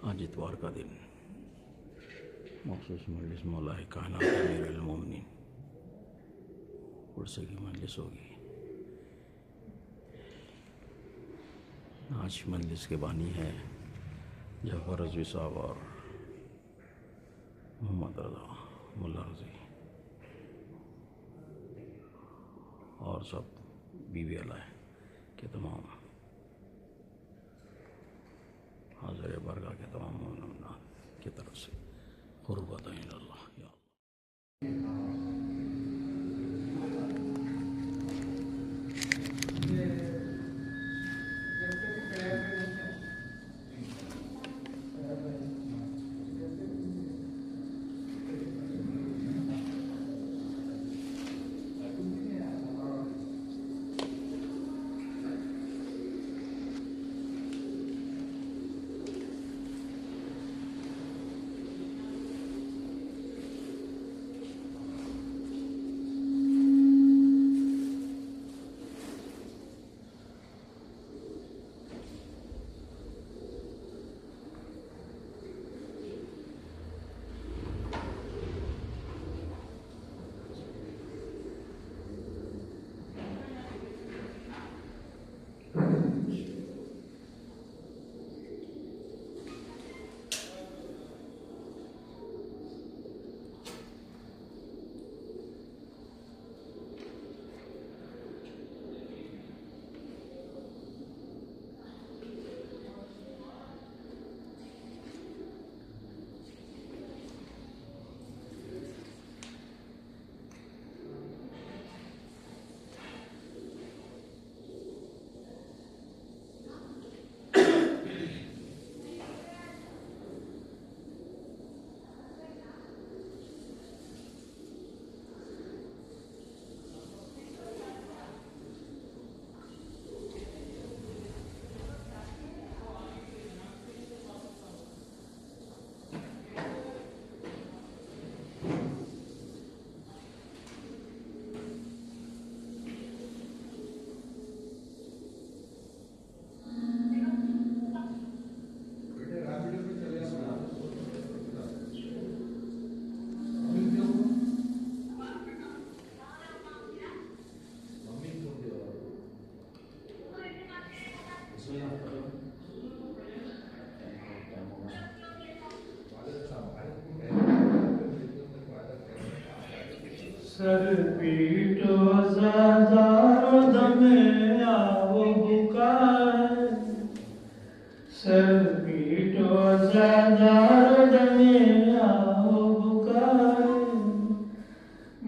आज इतवार का दिन मखसूस मजलिस मौला कायनात अमीरुल मोमिनीन उर्से की मजलिस होगी। आज मजलिस के बानी है जफर रज़वी साहब और मोहम्मद रज़ा मुल्ला रज़ी और सब बीवी अलाए के तमाम हाज़िर बरगाह के तमाम मोमिनीन की तरफ से क़ुर्बत इल्लल्लाह या सर पीटो ज़ाज़ारो दमे आओ बुकाए सर पीटो ज़ाज़ारो दमे आओ बुकाए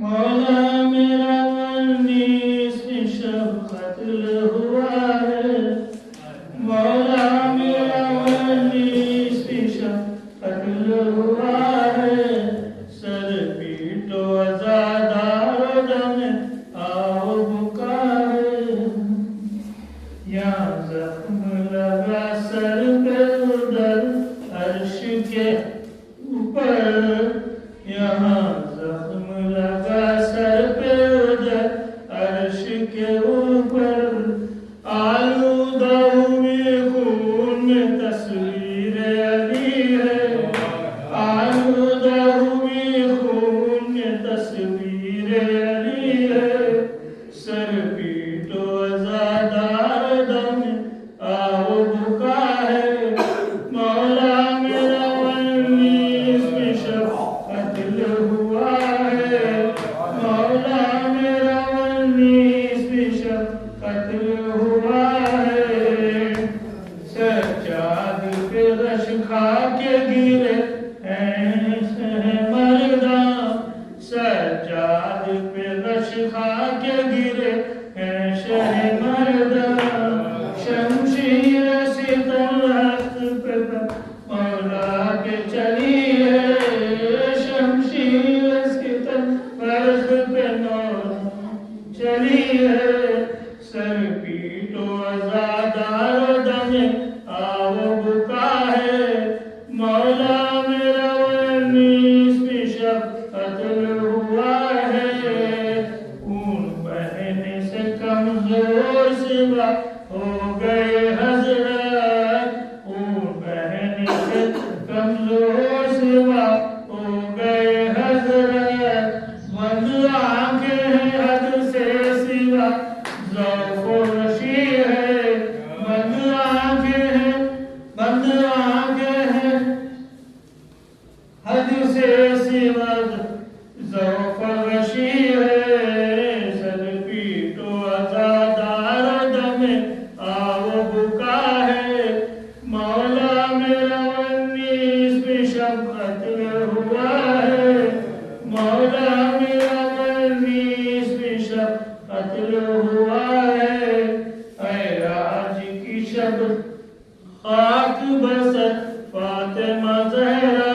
मौला मेरा मन्नी इसमें शब कत्ल हुआ के ऊपर आलूदा हुए खून में तस्वीर अली है, आलूदा हुई खून में तस्वीर अली है। सर पीटो अज़ादार दम आओ बुका है, मौला मेरा वन्नीस में शब कत्ल हुआ है, मौला मेरा वन्नीस में शब कत्ल हुआ है। सज्जाद पे रश खा के गिरे मर्दा, सज्जाद पे रश खा के गिरे हैं शह मर्दा। शमशीर सितम हस्त पे मौला के चली है, शमशीर सितम हस्त पे मौला चली है। सर पीटो अज़ादार दमे आओ बुका है, मौला मेरा वन्नीस में शब कत्ल हुआ है। खून बहने से कमजोर सिवा हो गए हजरत, खून बहने से कमजोर सिवा हो गए हजरत। बंद आंखें हैं हद से सिवा ज़ौक़ वशी है, बंद आंखें हैं, बंद आंखें हैं हद से सिवा ज़ौक़ वशी है। सर पीटो अज़ादार दमे आओ बुका है, मौला मेरा वन्नीस में शब कत्ल हुआ है, मौला मेरा वन्नीस में शब कत्ल हुआ है। ऐ आज की शब खाक बसत फातिमा ज़हरा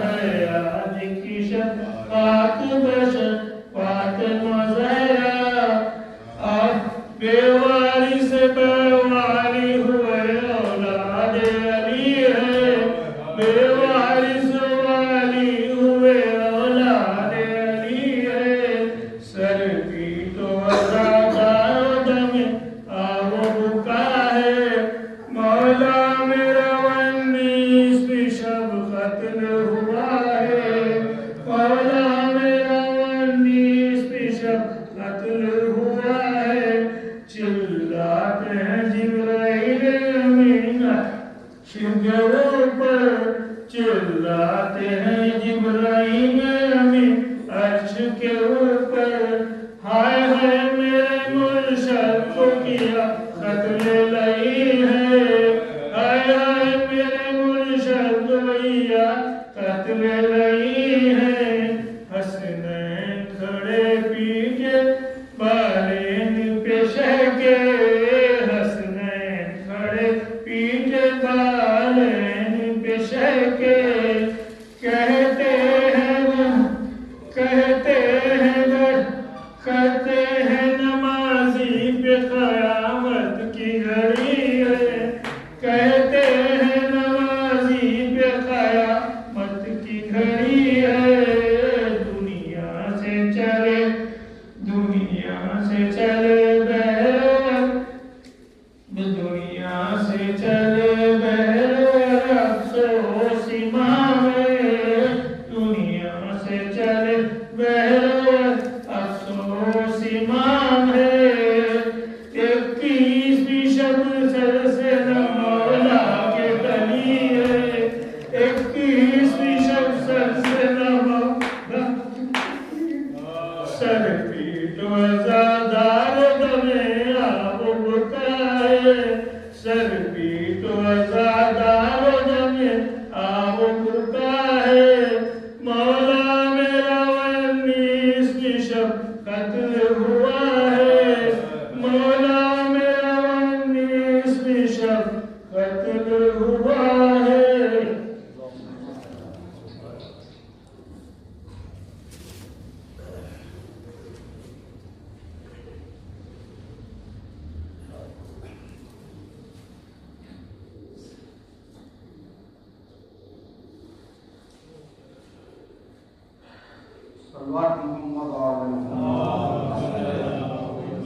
है, आज की शब खाक बसत फातिमा ज़हरा। आप बेवारी से बेवारी हुए औलाद अली है, बेवारी से वाली हुए औलाद अली है। सर पीटो अज़ादार दमे आओ बुका है, मौला मेरा वन्नीस में शब कत्ल हुआ है, मौला मेरा वन्नीस में शब कत्ल हुआ है। चिल्लाते हैं जिब्राइल अमीन शिगरों पर, चिल्लाते हैं जिब्राइल अमीन अर्श के ऊपर। हाय हाय मेरे मुर्शद को किया कत्ल लई है, हाय हाय मेरे मुर्शद को किया कत्ल लई है। हसनैन खड़े पीछे बालेन पेशे के, हसनैन खड़े पीछे बालेन पेशे के। कहते हैं कहते हैं नमाजी पे क़यामत की घड़ी है, कहते हैं नमाजी पे क़यामत की घड़ी है। दुनिया से चले बहर, दुनिया से चले बहर अफ़सोस इमाम है, दुनिया से चले बहर अफ़सोस इमाम है। 21वीं शब सर से न मौला के तली है, 21वीं शब सर से न मौला। सर पीटो अज़ादार दमे आओ बुका है, सर पीटो अज़ादार दमे आओ बुका है। मौला मेरा वन्नीस में शब कत्ल हुआ है, मौला मेरा वन्नीस में शब कत्ल हुआ है। सल्लल्लाहु अलैहि वसल्लम।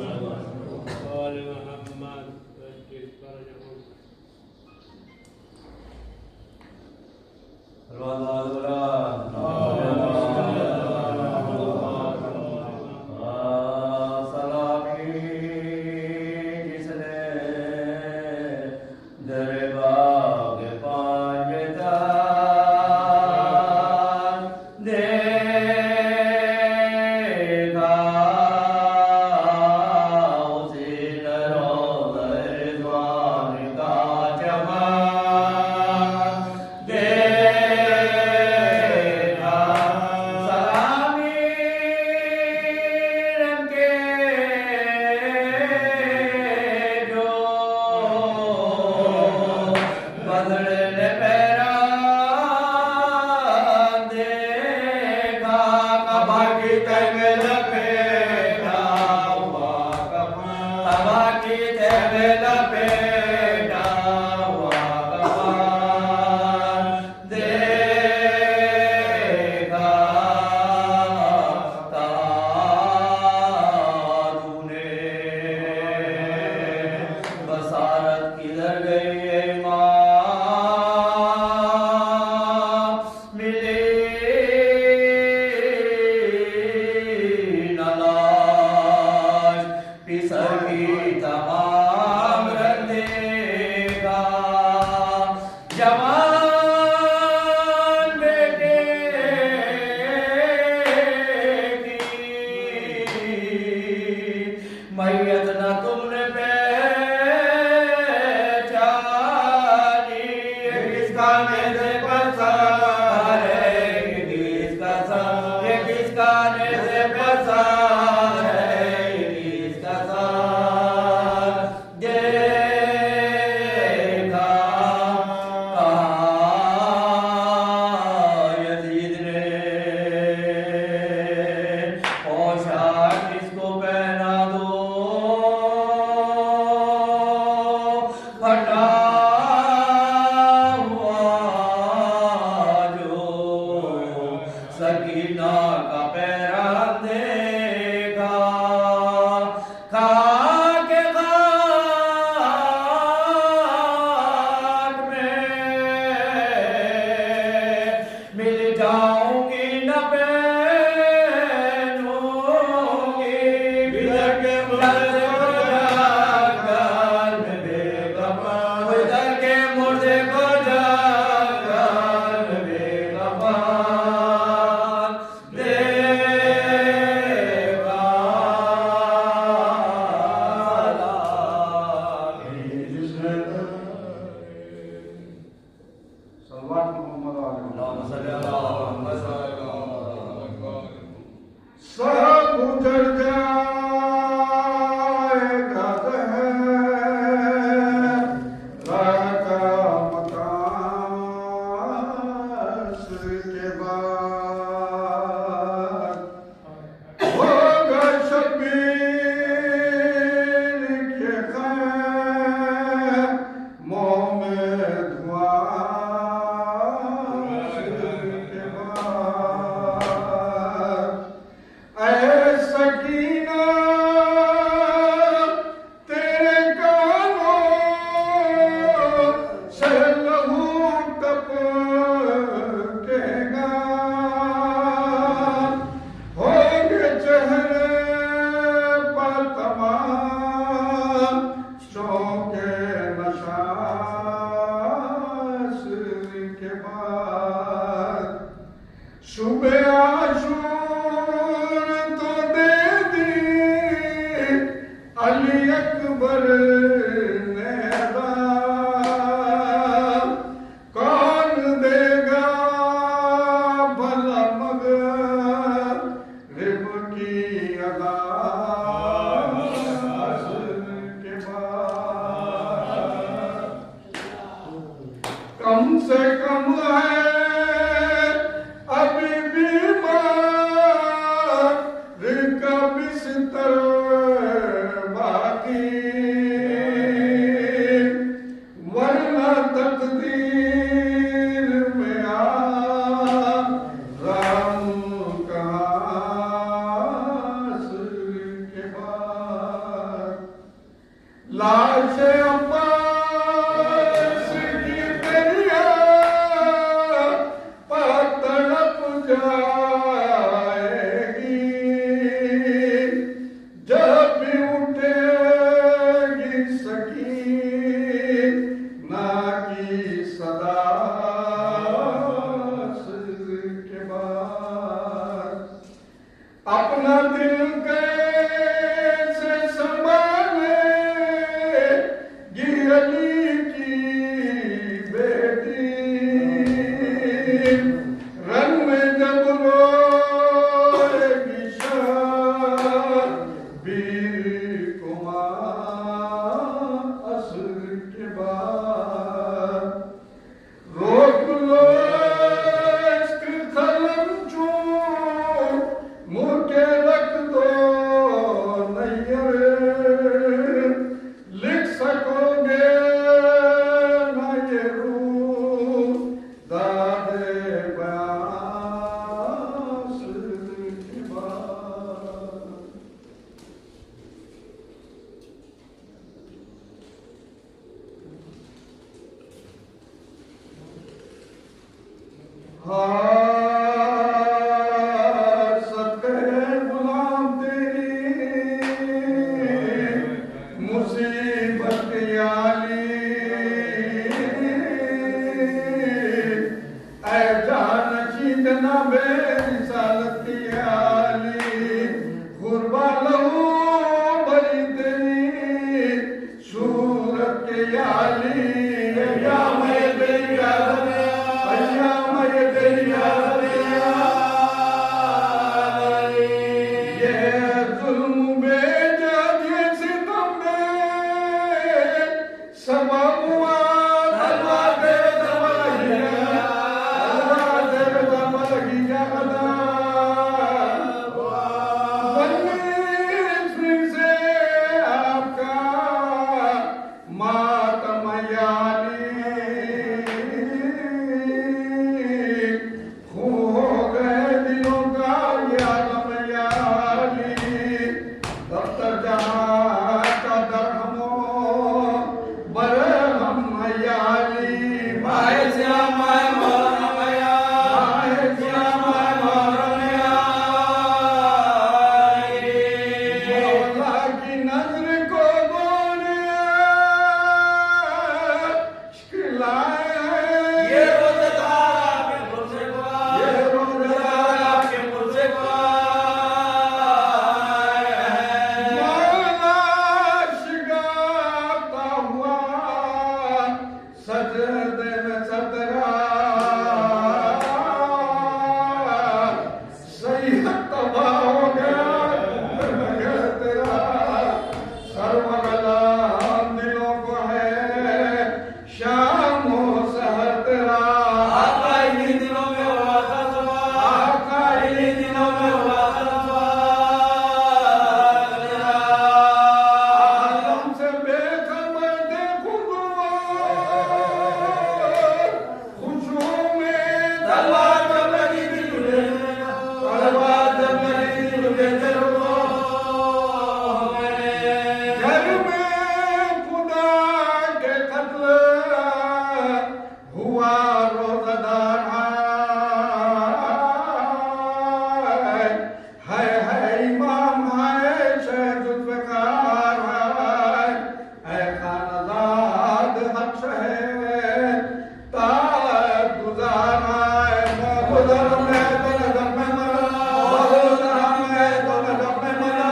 सदके गुलाम तेरी मुसीबत आली ऐ जान चीतना बेरिसालत आली गुरबा लहू बरी तेरी सूरत के आली या मैं तेरी याद या मैं तेरी याद ये जुल्म बेजादी सितम में सबब हुआ दरवाजे दरवाजे से आपका मातम हो गए दिलों का यालम याली दफ्तर जहां का दरहमो बरहम याली माए श्याम माए मोरम माए श्याम माए मोरम मौला की नजर को बोले शिकलाए ये रोज़ेदार आपके पुरसे को ये रोज़ेदार आपके पुरसे को मौला शिगारता हुआ सजदे में सदरा सही तबाह हो गया तेरा सर्वगला दिलों को है शाम हो सहर तेरा आका इन्हीं दिनों में हुआ था सवाल आका इन्हीं दिनों में हुआ था सवाल आलम से बेखबर देखूं खुशबू में तलवार जब लगी दिल में तलवार जब लगी दिल में घर में खुदा के कत्ल हुआ रोज़ादार है इमाम है शहद जुल्फ़िकार है खानदाद हक़ है ताब गुज़ार है मौजूदर में तो नगम में मरा मौजूदर में तो नगम में मरा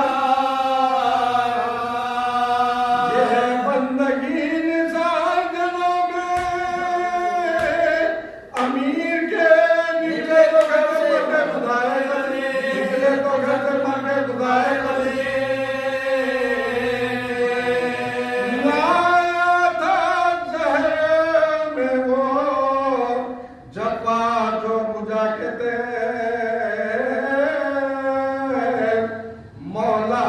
ये बंदगी निसार जनों में अमीर के निकले तो घर से मर के खुदाए कली निकले तो घर से मर के खुदाए कली लाया था जहर में वो जपा जो बुझा के थे मौला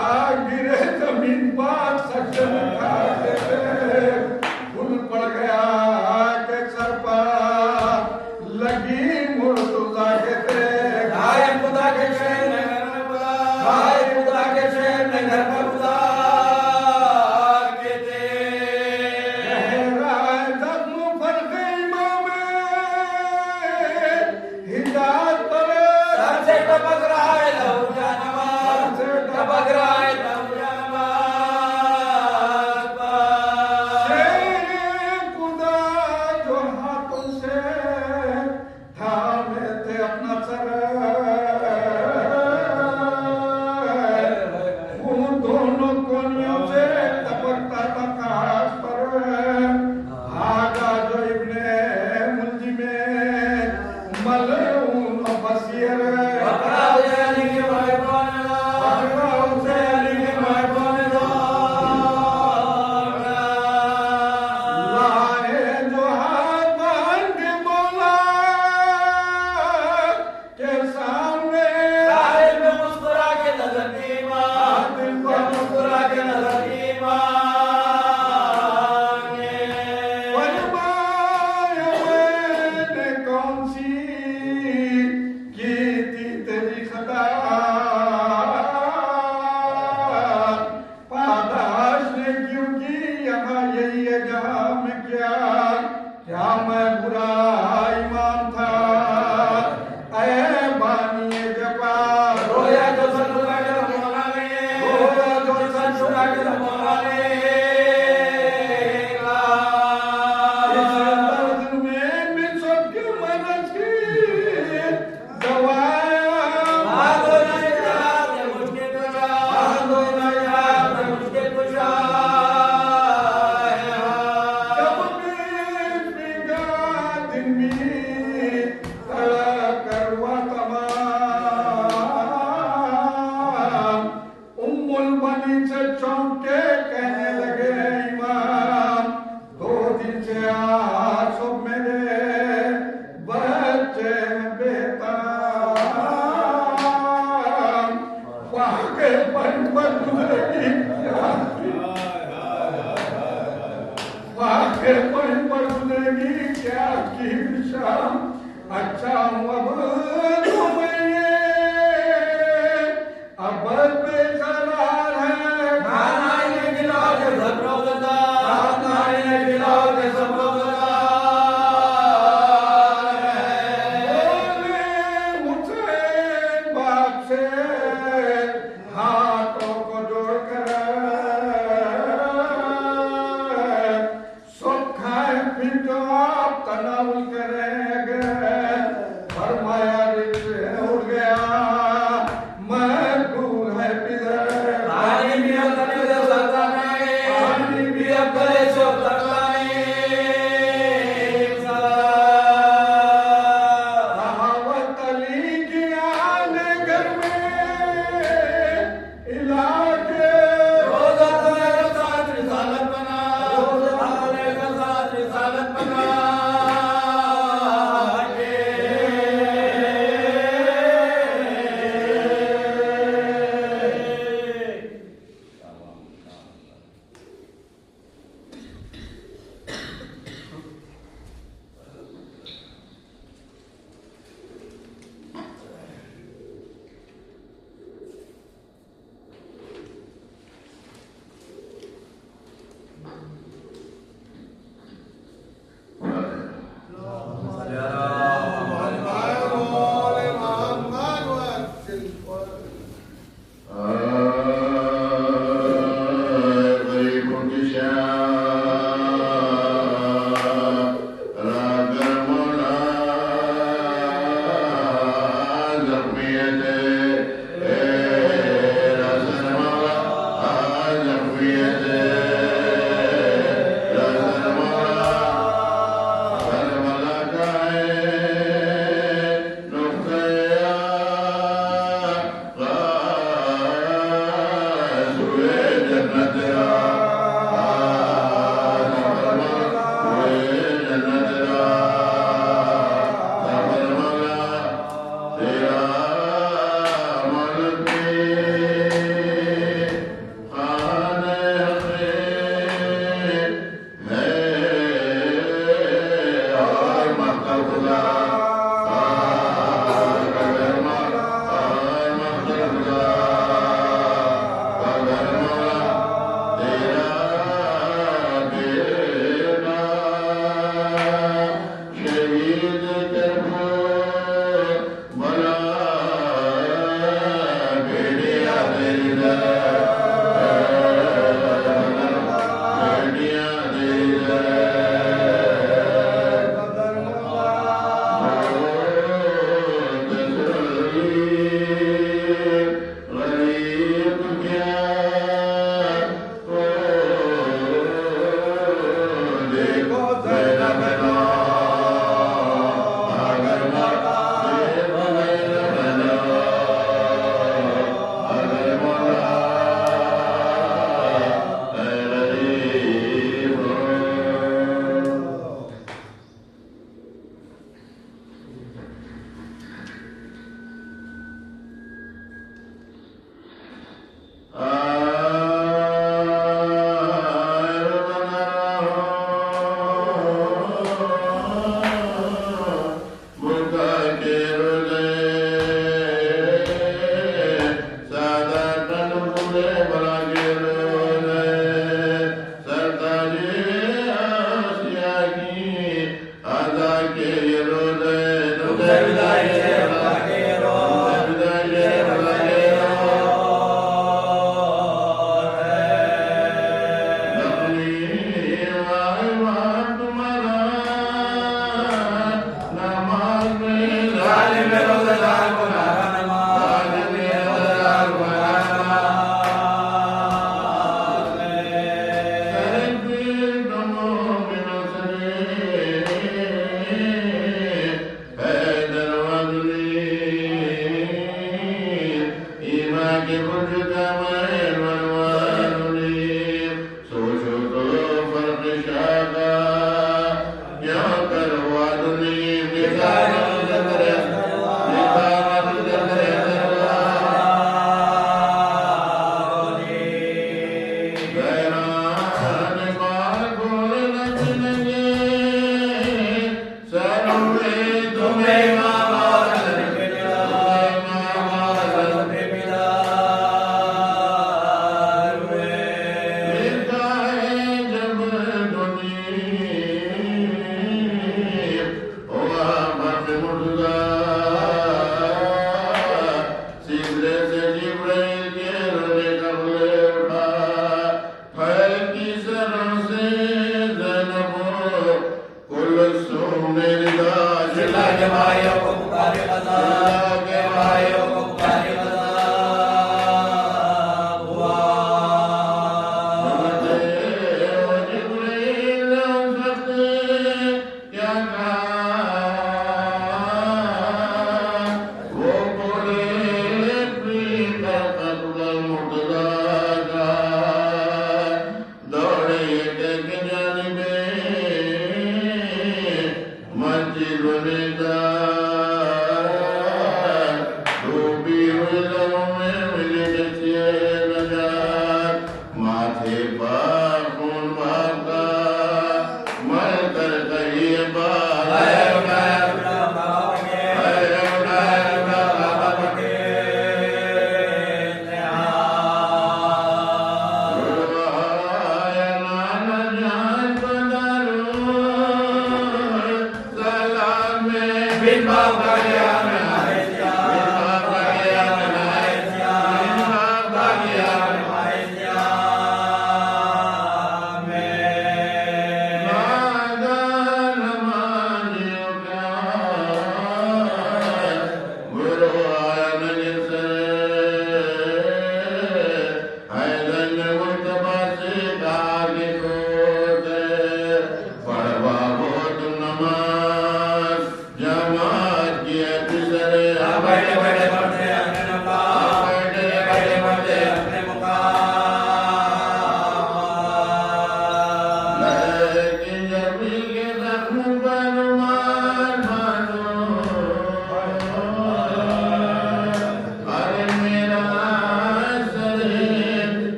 गिरे जमीन पर सजन खाते थे फूल पड़ गया के सर पर लगी मुर्तुजा के थे घाय खुदा के शहर में घर में बुला घाय खुदा के शहर में घर में बुला के थे गहरा जख्म फर्क इमाम हिदायत पर सर से टपक रहा है लहू जानवा सर से टपक रहा है लहू जानवा शेर खुदा जो हाथों से थामे थे अपना सर उन दोनों कोनियों से टपकता था काश पर भागा जो इब्ने मुल्जी में मलऊन और बसीर पकड़ा उसे अली के भाई कौन पकड़ा उसे अली के भाई कौन लाए जो हाथ बांध के मौला के सामने दिल में मुस्कुरा के नजर की मां दिल पर मुस्कुरा के नजर की मांगे फरमाया मैंने कौन सी की थी तेरी खता पादाश ने क्यों की यहाँ यही है जहाँ मैं क्या मैं बुरा इमाम था आंखें पढ़ पढ़ गुजरेगी क्या की शाम अच्छा हूँ अब बेकरार है खाना ये गिलाओ के सब्रोगदा खाना ये गिलाओ के सब्रोगदा बोले हुसैन बाप से हाथों को जोड़कर सब खाए फिर जो आप तनावुल करेंगे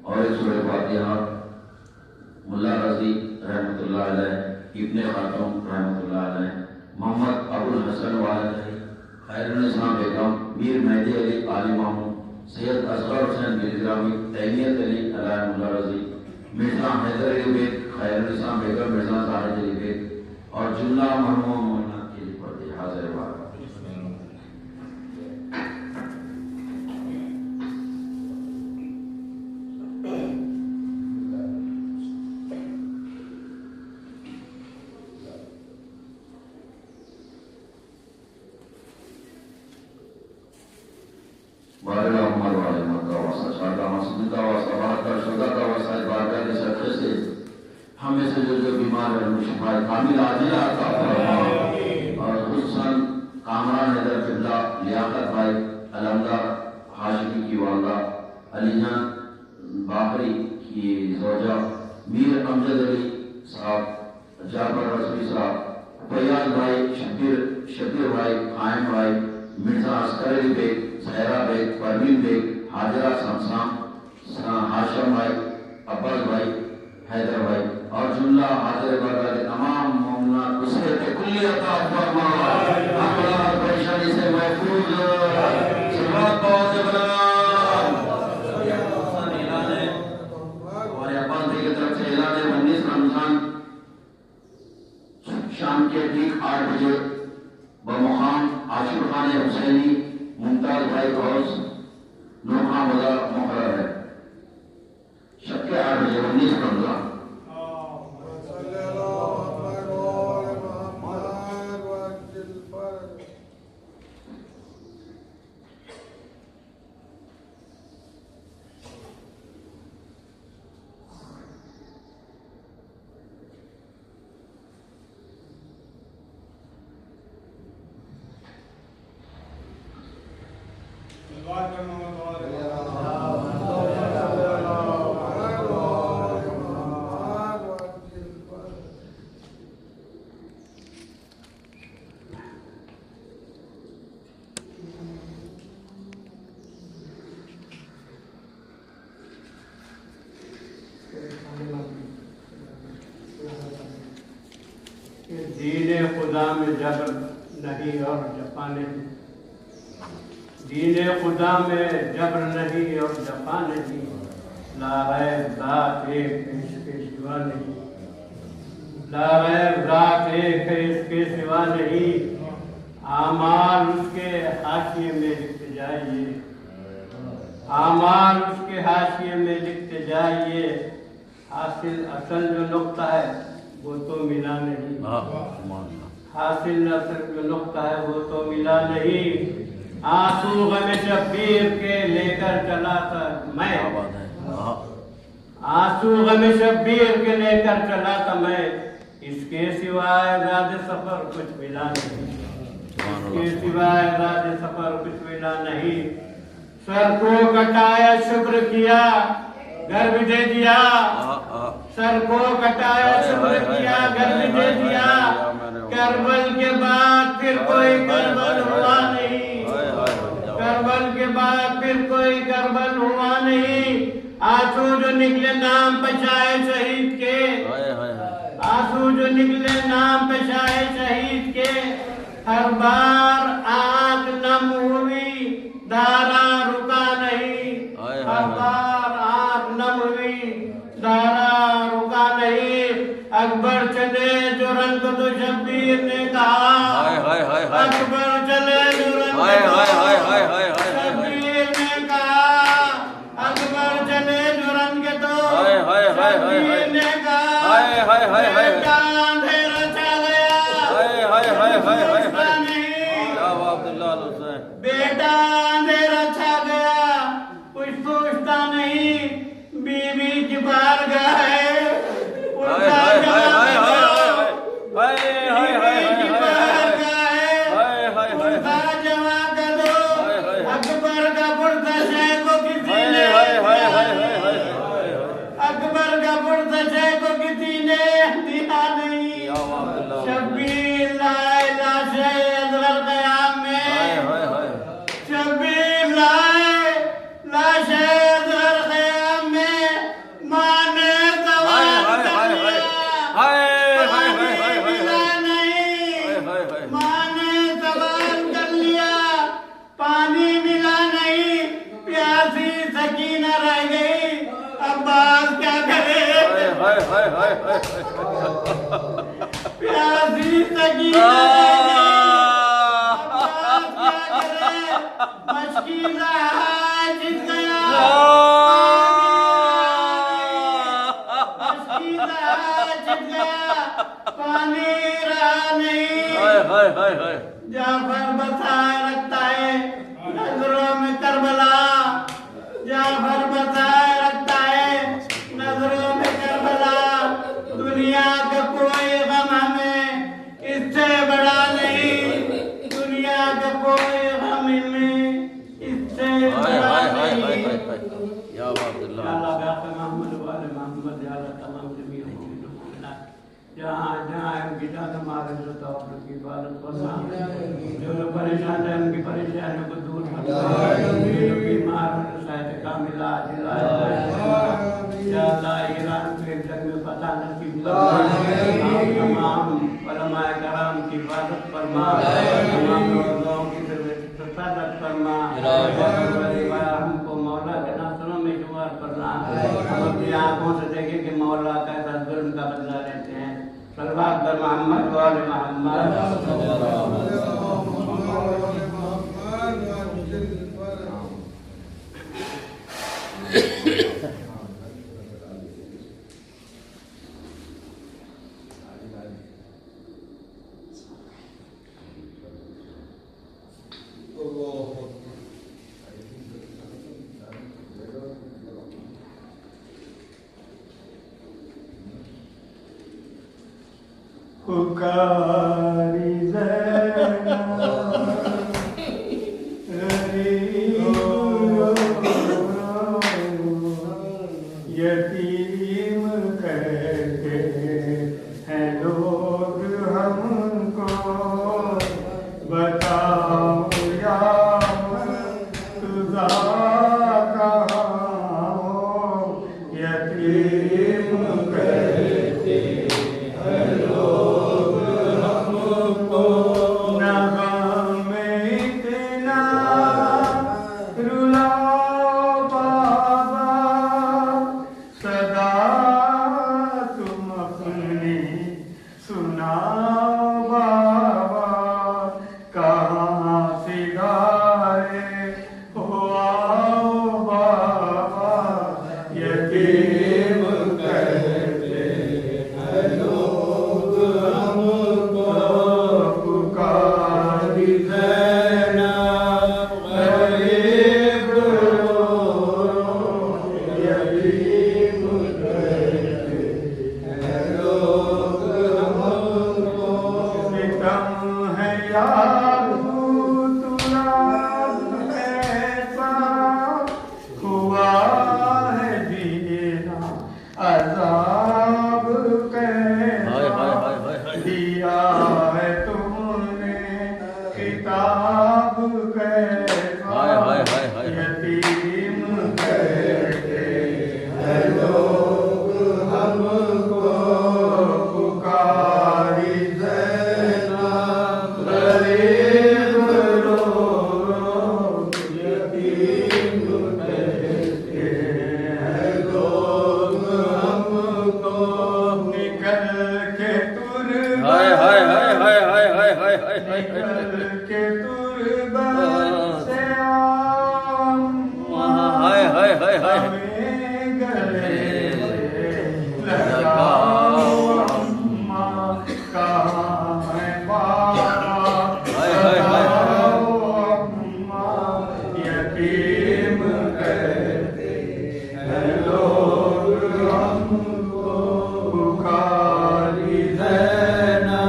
और एक सूरह फातिहा मुल्ला रजी इब्ने खातून रहमतुल्लाह अलैह, मोहम्मद अबुल हसन वालद, खैरुन्निसा बेगम, मीर मेहदी अली आली मामू, सैयद असगर हुसैन गिलग्रामी, तैनियत अली अलामुल्ला रजी, मिर्जा हैदर अली बेग, खैरुन्निसा बेगम, मिर्जा साहिद अली बेग और जुल्ला मरहूम मोहम्मद के लिए पढ़ते हाजिर वाला। हमें से जो बीमार है मुशफा कामिल आजिला अता फरमा और हुसन कामरान हैदर किबला, लियाकत भाई अलमदा हाशिमी की वालदा, अलीजान बाबरी की जोजा, मीर अमजद अली साहब, जाफर रसूली साहब, फैयाज भाई, शबीर भाई, कायम भाई, मिर्जा अस्कर अली बेग, जहरा बेग, परवीन बेग, हाजरा समसाम, हाशम भाई, अब्बास भाई, हैदर भाई और जुल्ला हाजिर बरकत तमाम मोमिना उससे कुल्ली अता फरमा, हमारा परेशानी से महफूज सलावत बहुत बना हमारे अब्बास भाई की तरफ से ऐलान है 19 रमजान शाम के ठीक 8 बजे बमुकाम आशिर खान हुसैनी मुमताज भाई हाउस नोखा बाजार मुकर्रर है। शब के 8 बजे 19 रमजान। दीन खुदा में जबर नहीं और जफा नहीं, दीन खुदा में जबर नहीं और जफा नहीं, ला गैर ज़ात एक इसके सिवा नहीं, ला गैर ज़ात एक इसके सिवा नहीं, आमाल उसके हाशिए में लिखते जाइए, आमाल उसके हाशिए में लिखते जाइए, हासिल असल जो नुक्ता है वो तो मिला नहीं, हासिल असल जो नुक्ता है वो तो मिला नहीं। आंसू गम शब्बीर के लेकर चला था मैं, आंसू गम शब्बीर के लेकर चला था मैं, इसके सिवाय राज सफर कुछ मिला नहीं, इसके सिवाय राज सफर कुछ मिला नहीं। सर को कटाया शुक्र किया घर भी दे दिया, सर को कटाया शुक्र किया घर भी दे दिया, करबल के बाद फिर कोई करबल हुआ नहीं, करबल के बाद फिर कोई करबल हुआ नहीं। आंसू जो निकले नाम पछाए शहीद के, आंसू जो निकले नाम पछाए शहीद के, हर बार आंख नम हुई धारा रुका नहीं, हर बार आंख नम हुई धारा रुका नहीं। अकबर चले जो रंग तो शब्बीर ने कहा, अकबर चले जो रंग शब्बीर ने कहा, अकबर चले जो रंग तो शब्बीर ने कहा, बेटा अंधेरा छा गया, बेटा अंधेरा छा गया, कुछ सोचता नहीं, बीवी की बारगाह है अकबर का पुरसा शह को किसी ने, अकबर का पुरसा शह को किसी ने दिया नहीं। शब्बीर लाए लाशे अजगर क़याम में, शब्बीर हाय हाय हाय हाय प्यासी सगी मशकीला जीत गया मशकीला जीत गया पानी रहा नहीं हाय हाय हाय हाय जाफर बसाए रखता है नजरों में करबला जाफर बसाए रखता है नजरों में करबला दुनिया का कोई गम हमें इससे बड़ा नहीं दुनिया का कोई गम हमें इससे हाय बड़ा हाय हाय नहीं हाय हाय हाय या अब्दुल्लाह अल्लाह बाक़ मोहम्मद वाले मोहम्मद या अल्लाह तमाम जमीन मोमिनीन जहाँ जहाँ उनकी जान हमारे जो तो की इबादत फरमा जो लोग परेशान है उनकी परेशानियों को दूर फरमा जो बीमार उन्हें सहायता कामिला जिला या अल्लाह ईरान के जंग में पता नसीब फरमा तमाम उलमाए कराम की इबादत फरमा तमाम लोगों की हिफाजत फरमा हमको मौला के नासरों में शुमार करना हम अपनी आंखों से देखें कि मौला कैसा जुल्म का बदला लेते हैं सल्लल्लाहु अलैहि मोहम्मद वाले मोहम्मद पुकारी यतीम कहते हैं लोग हमको बताओ या तुझा कहाँ हो यतीम कहते हैं लोग हमको न गम में इतना रुलाओ बाबा सदा तुम अपनी सुनाओ बाबा कहाँ सिधारे हो आओ बाबा यतीम कहते हैं लोग हमको पुकारी देना गरीब यतीम कहते हैं लोग हमको सितम है यार तुराब ऐसा हुआ है जीना अजाब कैसा हाय हाय हाय हाय हाय दिया है तुमने किताब कैसा हाय हाय हाय हाय यतीम कहते हैं लोग हमको पुकारी देना गरीब लोग यतीम कहते हैं लोग हमको निकल के तुरबा हाय हाय हाय हाय हाय हाय हाय हाय हाय निकल के तुरबा से अम्मा हाय हाय हाय हाय हमें गले लगाओ अम्मा कहाँ है बाबा हाय हाय हाय लगाओ अम्मा यतीम कहते हैं लोग हमको पुकारी देना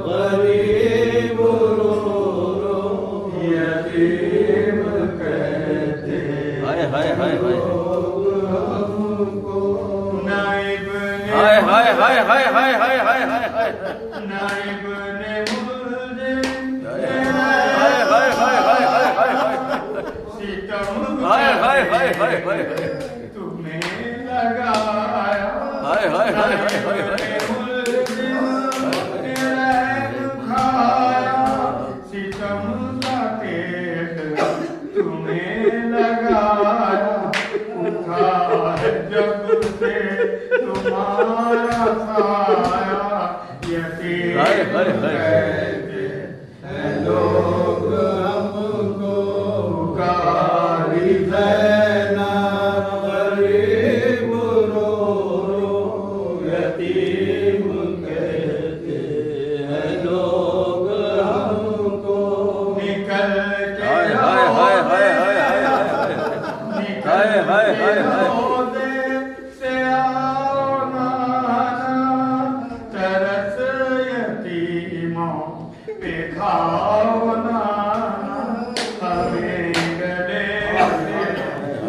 गरीब रो यतीम कहते हाय हाय हाय हाय नाइब हाय हाय हाय हाय हाय हाय हाय हाय हाय नाइब ने मुल्ज़िम हाय हाय हाय हाय हाय हाय हाय सितम हाय हाय हाय हाय हाय तुम्हें लगाया हाय हाय हाय हाय हाय हाय सितम का पेट तुम्हें लगाया उठा है जब से तुम्हारा हाय हाय हाय हाय हाय हाय हाय हाय से आओ नाना तरस यतीमों पे खाओ नाना हमें गले से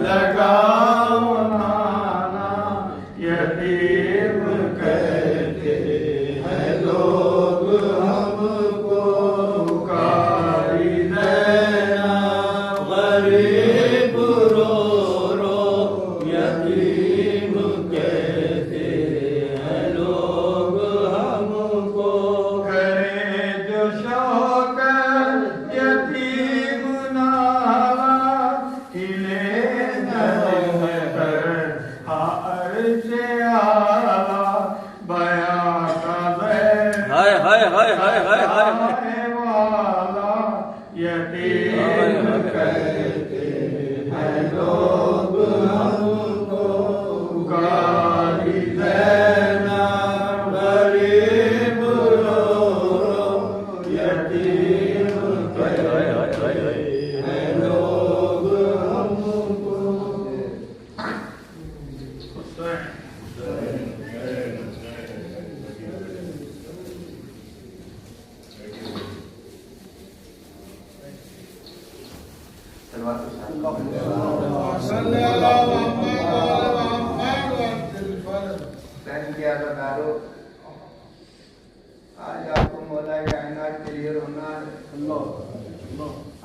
लगाओ नाना यतीम कहते हैं लोग हमको पुकारी देना गरीब रो रो यतीम कहते हैं लोग हमको करे जो शौक यतीम नावा हिले हार से आवा बया का हाय हाय हाय हाय हाय हाय वाला यतीम कहते हैं लोग हमको पुकारी देना गरीब रो रो यतीम हाय हाय हाय हाय हैं लोग हमको आज आपको मौला कायनात के लिए रोना है।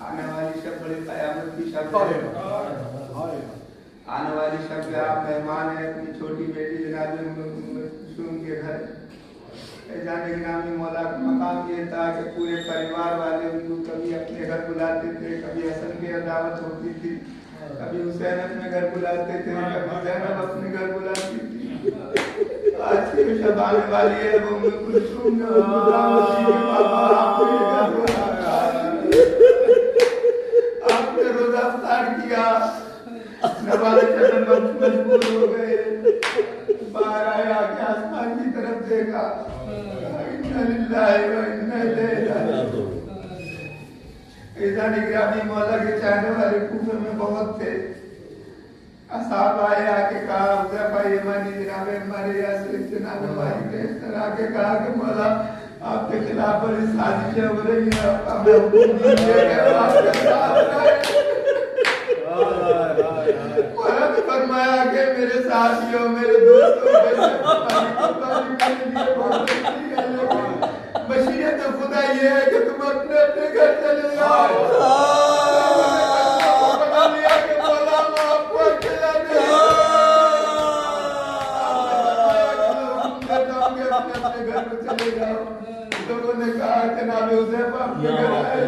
आने वाली शब बड़ी कयामत की शब है। आने वाली शब में आप मेहमान हैं अपनी छोटी बेटी जनाब मखसूम के घर। जाने के नामी मौला का मकाम ये था कि पूरे परिवार वाले उनको कभी अपने घर बुलाते थे, कभी हसन की दावत होती थी, कभी हुसैन अपने घर बुलाते थे, कभी जैनब अपने घर बुलाती थी। आज की शब आने वाली है वो कुलसुम ने आपने रोजा अफ्तार किया, नवाज़े चलन मजबूर हो गए, बाहर आया आके आसमान की तरफ देखा, इन्ना लिल्लाहि व इन्ना इलैहि राजिऊन। ग्रामी मौला के चाहने वाले कूफे में बहुत थे। असाब आए आके कहा हुज़ैफा यमानी जनाबे हमारे यासिर जनाबे भाई के इस तरह के कहा कि मौला आपके खिलाफ बड़ी साजिशें हो रही हैं, हमें हुक्म दीजिए कि आपके साथ रहें। मौला ने फरमाया कि मेरे साथियों मेरे दोस्तों मशीयत खुदा ये है कि तुम अपने अपने घर चले जाओ। लोगों ने कहा जनाब हुज़ैफा अपने घर आए,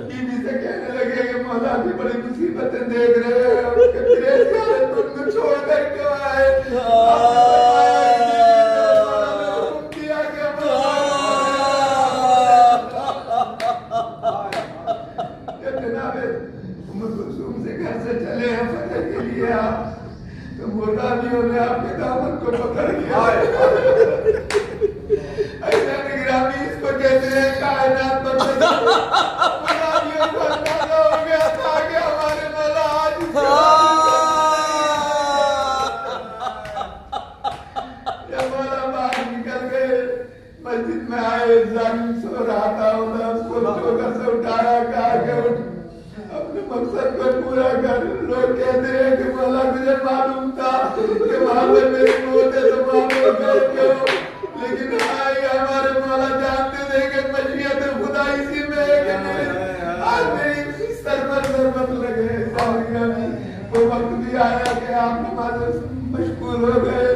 बीवी से कहने लगे कि मौला की बड़ी मुसीबतें देख रहे हैं, उनके प्रेस की हालत में उनको छोड़ कर क्यों आए? चले हैं फजर के लिए आप तो मुर्दाबियों ने आपके दामन को पकड़ लिया। ऐसा निगरानी इसको कहते हैं कायनात मुर्दाबियों को अंदाजा हो गया था कि हमारे मौला आज जब मौला बाहर निकल गए मस्जिद में आए, जालिम सो रहा था, उसको ठोकर से उठाया, कहा कि उठ अपने मकसद को पूरा कर। लोग कहते हैं कि मौला मुझे मालूम था कि वहां पर मेरी मौत है तो मालूम कर क्यों, लेकिन हमारे मौला जानते थे कि मशीयत खुदा इसी में है कि आज मेरी सर पर जरूरत लगे। वो वक्त भी आया कि आप नमाज मशगूल हो गए,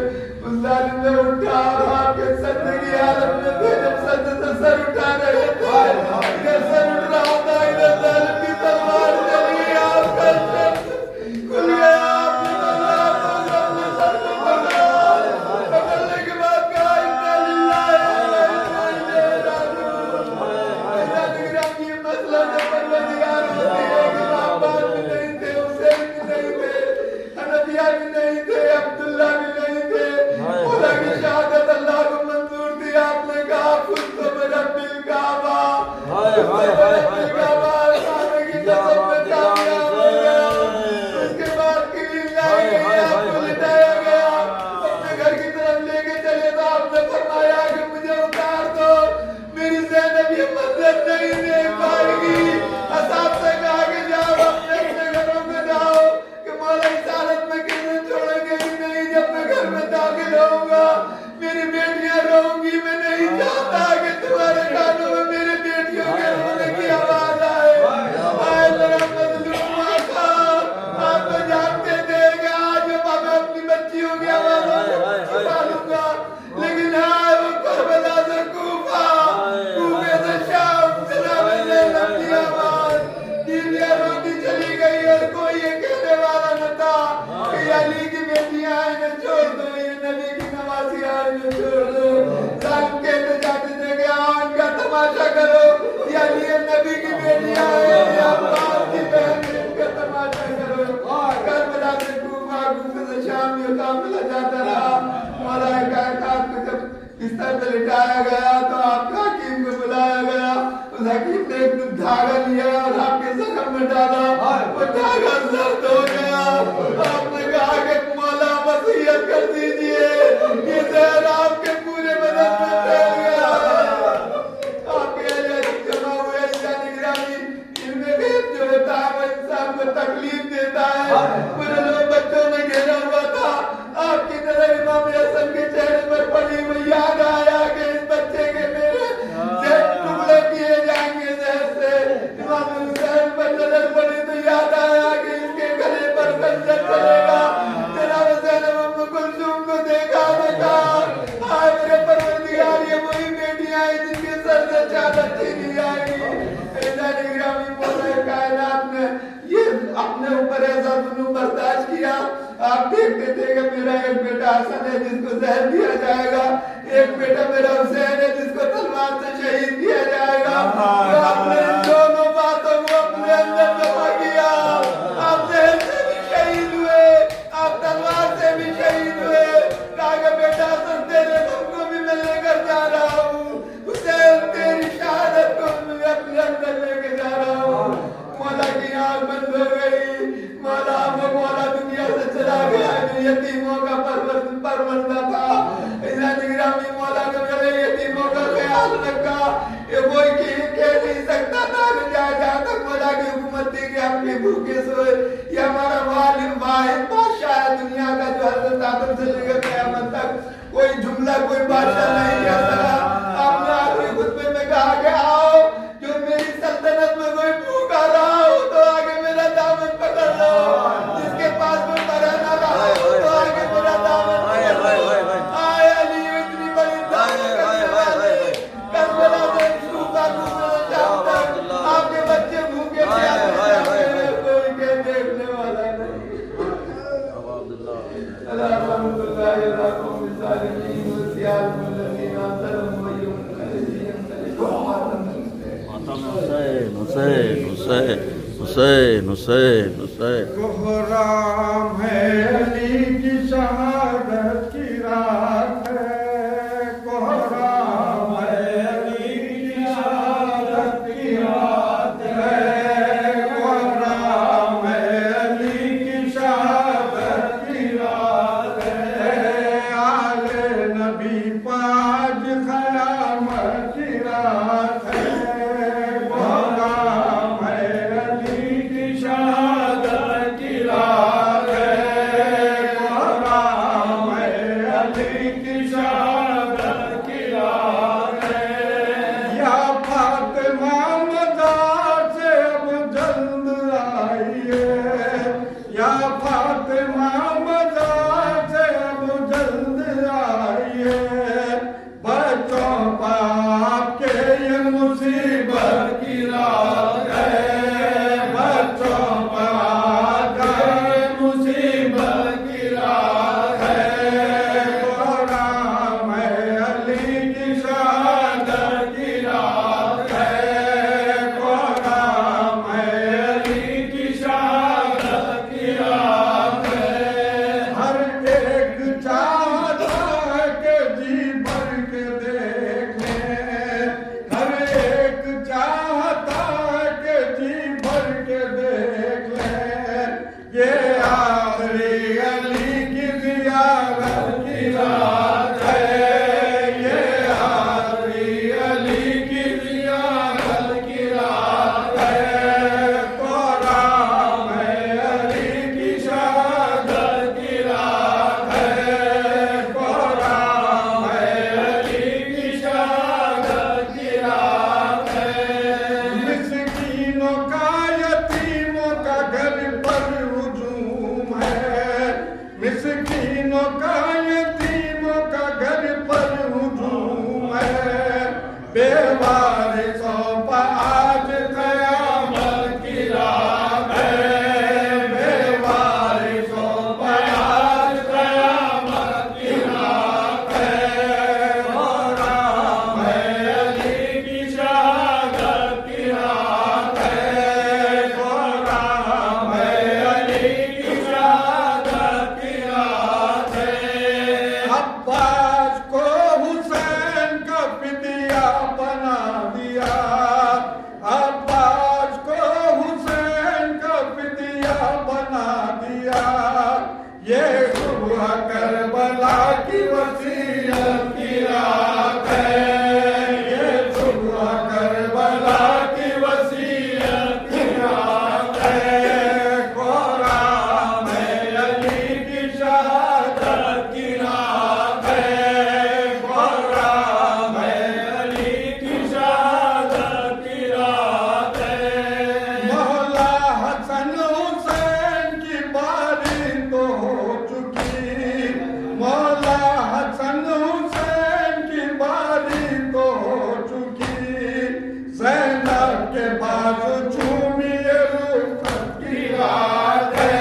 उस जालिम ने उठा और आपके सजदे की हालत में थे, जब सजदे से सर उठा रहे थे, सर उठ रहा था, इधर जालिम की तलवार चली आपका सर खुल गया। आपने अपने सर को पकड़ने के बाद कहा इन्ना लिल्लाहि व इन्ना इलैहि राजिऊन। ऐसा निगरानी ये मसला जब परवरदिगार होती है कि अब्बास भी नहीं थे, हुसैन भी नहीं थे, हनफिया भी नहीं थे, अब्दुल्ला भी नहीं थे, मौला की शहादत अल्लाह को मंजूर थी। आपने कहा खुद तो मेरा बिल काबा करो, या लिए नबी की बेटियां हैं, या अब्बास की बहन है, इनका तमाशा करो। करबला से कूफा, कूफे से शाम ये काफिला जाता रहा। मौला कायनात को जब बिस्तर पे लिटाया गया तो आपका हकीम को बुलाया गया। उस हकीम ने एक धागा लिया और आपके जख्म में डाला, वो धागा दर्द हो गया। आपने कहा कि मौला वसीयत कर दीजिए, ये जहर आपके पूरे बदन में फैल गया। आपके जमा हुए निगरानी, इनमें भेद जो होता है वो इंसान को तकलीफ देता है। पूरे लोग बच्चों में घेरा हुआ था। आपकी नजर इमाम हसन के चेहरे पर पड़ी, वो याद आया कि इस बच्चे के मेरे टुकड़े किए जाएंगे जहर से। इमाम हुसैन पर नजर पड़ी तो याद आया कि इसके गले पर खंजर चलेगा। जनाब ज़ैनब उम्म कुलसूम को देखा तो कहा, हाय मेरे परवरदिगार, ये वही बेटियां हैं जिनके सर से चादर छीनी जाएगी। कायनात ने ये अपने ऊपर ऐसा जुल्म बर्दाश्त किया। आप देखते थे कि मेरा एक बेटा हसन है जिसको जहर दिया जाएगा, एक बेटा मेरा हुसैन है जिसको तलवार से शहीद किया जाएगा। तो आपने इन दोनों बातों को अपने अंदर जमा किया। आप जहर से भी शहीद हुए, आप तलवार से भी शहीद हुए। कहा कि बेटा हसन तेरे तुमको भी मैं लेकर जा रहा हूँ, हुसैन तेरी शहादत को मैं अपने अंदर लेके जा रहा हूँ। मौला की आँख बंद हो गई। मौला दुनिया से चला गया जो यतीमों का परवरदा था। निगरानी मौला ने मेरे यतीमों का ख्याल रखा। ये कोई कह नहीं सकता था कि जहाँ तक मौला की हुकूमत थी कि हम भी भूखे सोए। ये हमारा वाहिद बादशाह है दुनिया का, जो हज़रत आदम से लेकर क़यामत तक कोई जुमला कोई बादशाह नहीं कह सका। आपने आखिरी खुतबे में कहा कि आओ, जो मेरी सल्तनत में कोई भूखा रहा हो तो आगे मेरा दामन पकड़ लो, जिसके पास में मरा ना रहा हो तो आगे मेरा दामन पकड़ लो। आए अली इतनी बड़ी करबला से सूबा शाम तक आपके बच्चे भूखे थे, कोई के देखने वाला नहीं। हुसैन हुसैन हुसैन हुसैन हुसैन। कोहराम है अली की शहादत की रात है, कोहराम है अली की शहादत की रात है, कोहराम है अली की शहादत की रात है। आले नबी पाज क़यामत की रात है, बना दिया। ये सुबह करबला की वसीयत की रात है, ये सुबह करबला की वसीयत की रात है। कुरान में अली की शहादत की रात है, कुरान में अली की शहादत की रात है। मौला हसन हुसैन की बारी तो हो चुकी, मौला हसन हुसैन की बारी तो हो चुकी। ज़ैनब के बाजू चूमिए रुखसत की रात है,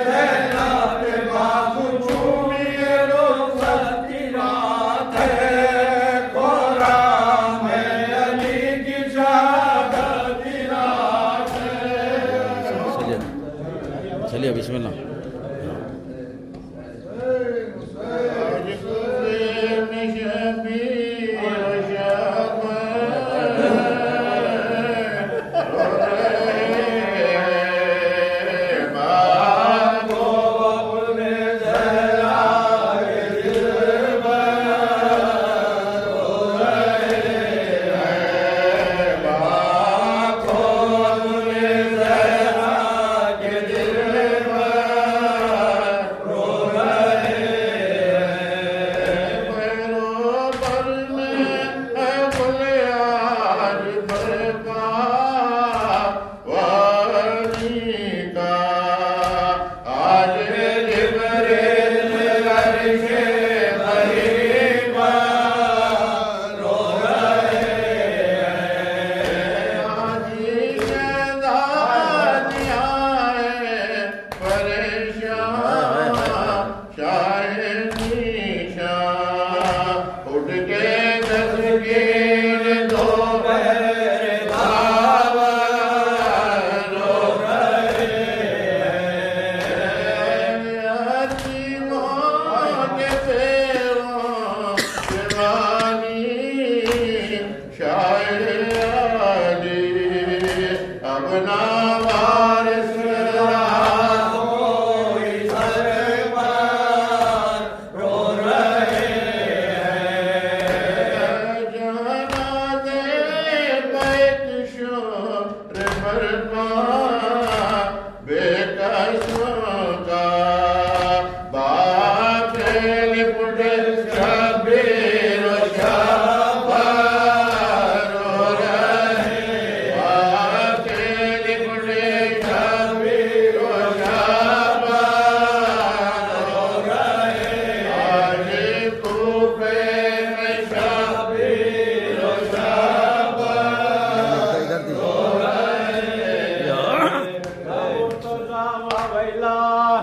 ज़ैनब के बाजू चूमिए रुखसत की रात है। कुरान में अली की शहादत की रात है। चलिए चलिए बिस्मिल्लाह।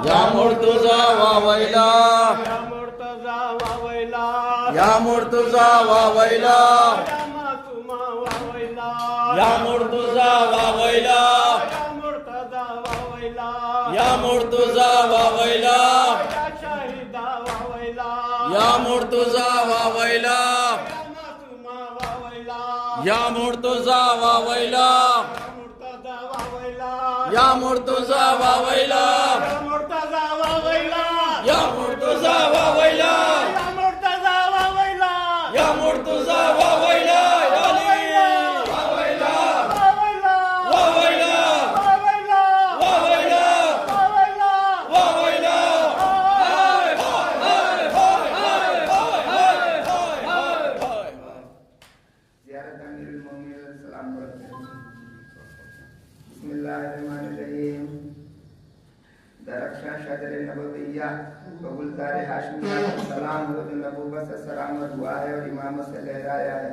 या मुर्तजा वावैला, या मुर्तजा वावैला, या मुर्तजा वावैला, या मासूमा वावैला, या मुर्तजा वावैला, या मुर्तजा वावैला, या मुर्तजा वावैला, या शाहिदा वावैला, या मुर्तजा वावैला, या मासूमा वावैला, या मुर्तजा वावैला, या मुर्तजा वावैला, या मुर्तजा वावैला, या मुर्तजा वावैला, या मुर्तजा वावैला, या मुर्तजा वावैला, या मुर्तजा वावैला, या अली वावैला, वावैला, वावैला, वावैला, वावैला, वावैला। ज़ियारत अमीरुल मोमिनीन सलाम पढ़ते हैं। बिस्मिल्लाहिर्रहमानिर्रहीम। दरख्शां शजर नबविय्या बगुलज़ार हाशमिया का सलाम हो जो नबूवत से सलामत हुआ है और इमामत से लहराया है।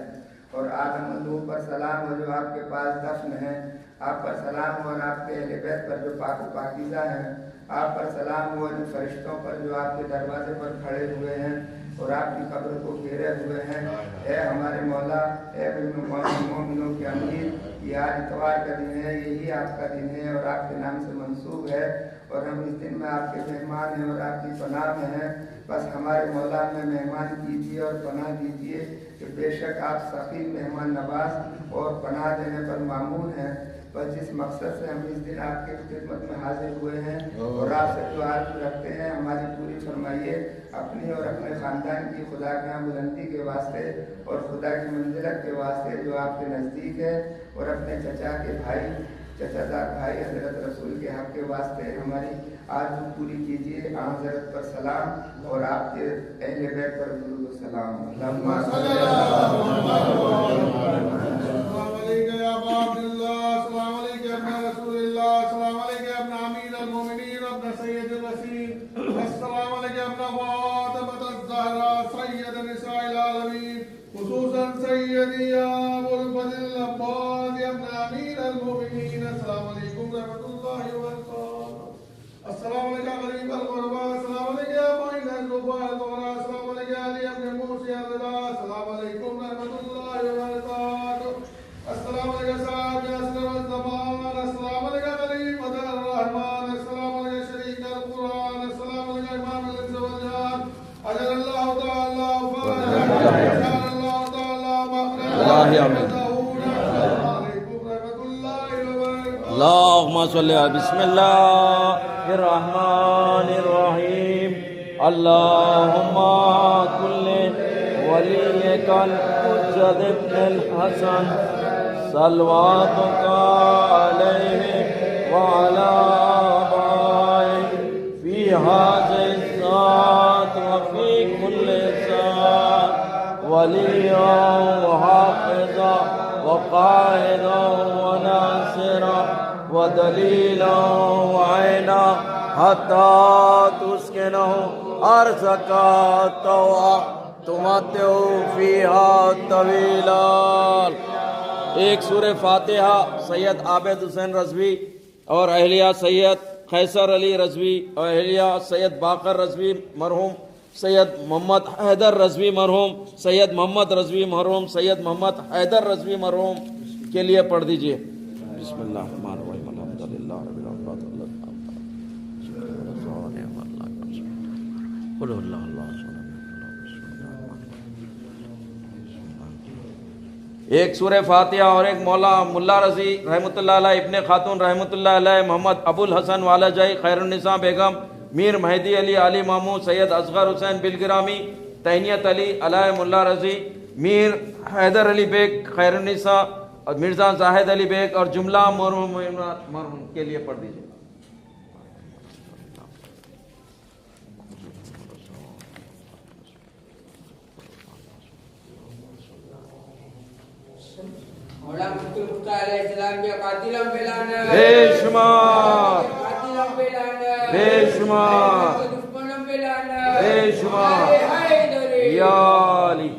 और आदम नूह पर सलाम हो जो आपके पास दफन है। आप पर सलाम हो और आपके अहले बैत पर जो पाक पाकीज़ा हैं। आप पर सलाम हो जो फरिश्तों पर जो आपके दरवाजे पर खड़े हुए हैं और आपकी कब्र को घेरे हुए हैं। ए हमारे मौला, ए मोमिनों के अमीर, ये आज इतवार का दिन है, यही आपका दिन है और आपके नाम से मंसूब है और हम इस दिन में आपके मेहमान हैं और आपकी पनाह में हैं। बस हमारे मौला में मेहमान कीजिए और पनाह दीजिए कि बेशक आप सखी मेहमान नवाज और पनाह देने पर मामून हैं। बस जिस मकसद से हम इस दिन आपके खिदमत में हाजिर हुए हैं और आपसे दुआ रखते हैं, हमारी पूरी फरमाइए अपनी और अपने ख़ानदान की खुदा के यहाँ बुलंदी के वास्ते और खुदा की मंजिलत के वास्ते जो आपके नज़दीक है, और अपने चचा के भाई चचादार भाई हज़रत रसूल के हक़ के वास्ते हमारी आज पूरी कीजिए। हज़रत पर सलाम और आपके अहले बैत पर दुरूद सलाम। अल्लाहुम्मा सल्ली अला बिस्मिल्लाहिर्रहमानिर्रहीम। अल्लाहुम्मा कुल्ले वलियकल हुज्जत इब्नुल हसन सल्लल्लाहु अलैहि व अला आबाइहि फी हाज़िहि सात व फी कुल्ली सात वलिया व हाफ़िज़ा व क़ाइदा व नासिरा व दलीला व ऐना हत्ता तुस्किनहु अर्ज़का तवा तुमत्तिउ फ़ीहा तवीला। एक सूरह फातिहा सैयद आबिद हुसैन रज़वी और अहलिया सैयद खैसर अली रज़वी और अहलिया सैयद बाकर रज़वी मरहूम, सैयद मोहम्मद हैदर रज़वी मरहूम, सैयद मोहम्मद रज़वी मरहूम, सैयद मोहम्मद हैदर रज़वी मरहूम के लिए पढ़ दीजिए। बिस्मिल्लाहिर्रहमानिर्रहीम। अल्हम्दुलिल्लाह रब्बिल आलमीन। एक सूरह फातिहा और एक मौला मुल्ला रज़ी रहमतुल्लाह अलैह, इब्ने खातून रहमतुल्लाह अलैह, मोहम्मद अबुल हसन वालाजाई, खैरुन्निसा बेगम, मीर मेहदी अली आली मामू, सैयद असगर हुसैन बिलगिरामी, तैनियत अली अलैह मुल्ला रज़ी, मीर हैदर अली बेग, खैरुन्निसा और मिर्ज़ा जाहिद अली बेग और जुमला मरहूम के लिए पढ़ दीजिए। बेशुमार बेशुमार बेशुमार या अली।